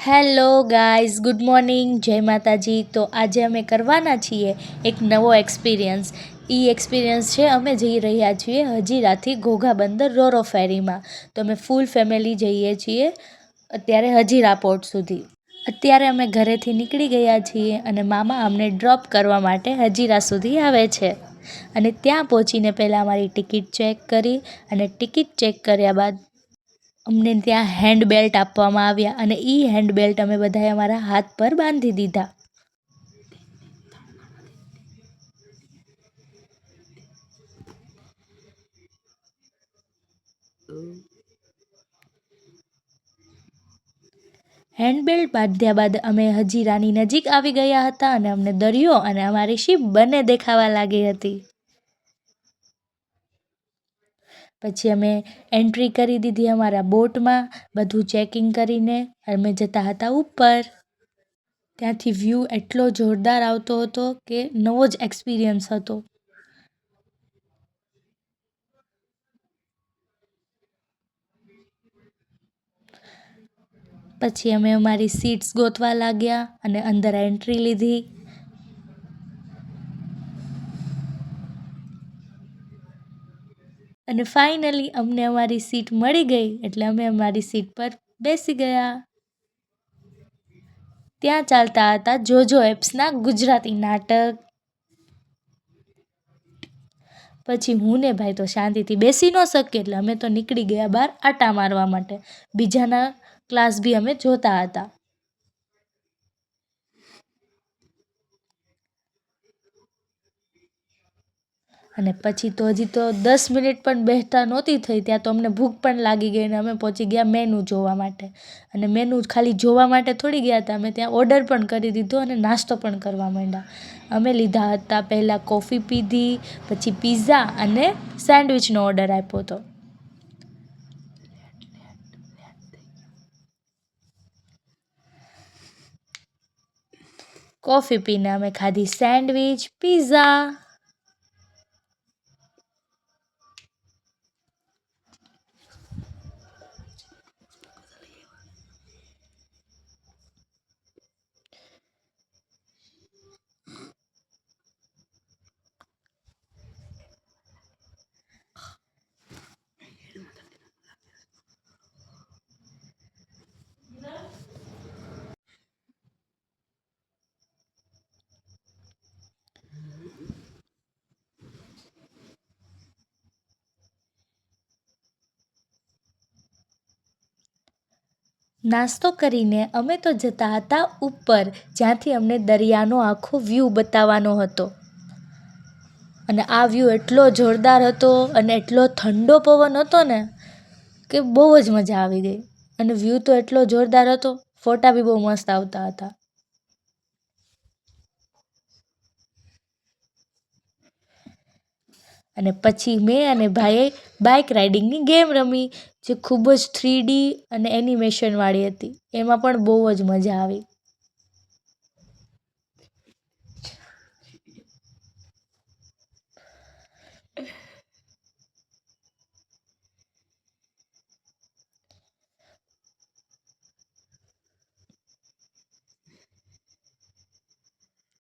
Hello guys, good morning, જય માતાજી. તો આજે અમે કરવાના છીએ એક નવો એક્સપિરિયન્સ. એક્સપિરિયન્સ છે અમે જઈ રહ્યા છીએ હજીરાથી ઘોઘા બંદર રોરો ફેરીમાં. તો અમે ફૂલ ફેમિલી જઈએ છીએ અત્યારે હજીરા પોર્ટ સુધી. અત્યારે અમે ઘરેથી નીકળી ગયા છીએ અને મામા અમને ડ્રોપ કરવા માટે હજીરા સુધી આવે છે. અને ત્યાં પહોંચીને પહેલાં અમારી ટિકિટ ચેક કરી અને ટિકિટ ચેક કર્યા બાદ અમને ત્યાં હેન્ડ બેલ્ટ આપવામાં આવ્યા અને હેન્ડ બેલ્ટ અમે બધાએ અમારા હાથ પર બાંધી દીધા. હેન્ડ બેલ્ટ બાંધ્યા બાદ અમે હજીરાની નજીક આવી ગયા હતા અને અમને દરિયો અને અમારી શિપ બંને દેખાવા લાગી હતી. પછી અમે એન્ટ્રી કરી દીધી અમારા બોટમાં, બધું ચેકિંગ કરીને અમે જતા હતા ઉપર. ત્યાંથી વ્યૂ એટલો જોરદાર આવતો હતો કે નવો જ એક્સપિરિયન્સ હતો. પછી અમે અમારી સીટ્સ ગોતવા લાગ્યા અને અંદર એન્ટ્રી લીધી. અને ફાઇનલી અમને અમારી સીટ મળી ગઈ એટલે અમે અમારી સીટ પર બેસી ગયા. ત્યાં ચાલતા હતા જોજો એપ્સના ગુજરાતી નાટક. પછી હું ને ભાઈ તો શાંતિથી બેસી ન શકીએ એટલે અમે તો નીકળી ગયા બહાર આટા મારવા માટે. બીજાના ક્લાસ બી અમે જોતા હતા. અને પછી તો હજી તો 10 મિનિટ પણ બેસતા નહોતી થઈ ત્યાં તો અમને ભૂખ પણ લાગી ગઈ અને અમે પહોંચી ગયા મેનુ જોવા માટે. અને મેનુ ખાલી જોવા માટે થોડી ગયા હતા, અમે ત્યાં ઓર્ડર પણ કરી દીધો અને નાસ્તો પણ કરવા માંડ્યા. અમે લીધા હતા પહેલાં કોફી પીધી, પછી પિઝા અને સેન્ડવિચનો ઓર્ડર આપ્યો હતો. કોફી પીને અમે ખાધી સેન્ડવિચ, પિઝા. નાસ્તો કરીને અમે તો જતા હતા ઉપર, જ્યાંથી અમને દરિયાનો આખો વ્યૂ બતાવવાનો હતો. અને આ વ્યૂ એટલો જોરદાર હતો અને એટલો ઠંડો પવન હતો ને કે બહુ જ મજા આવી ગઈ. અને વ્યૂ તો એટલો જોરદાર હતો, ફોટા બી બહુ મસ્ત આવતા હતા. અને પછી મેં અને ભાઈએ બાઇક રાઇડિંગની ગેમ રમી, જે ખૂબ જ 3D અને એનિમેશનવાળી હતી. એમાં પણ બહુ જ મજા આવી.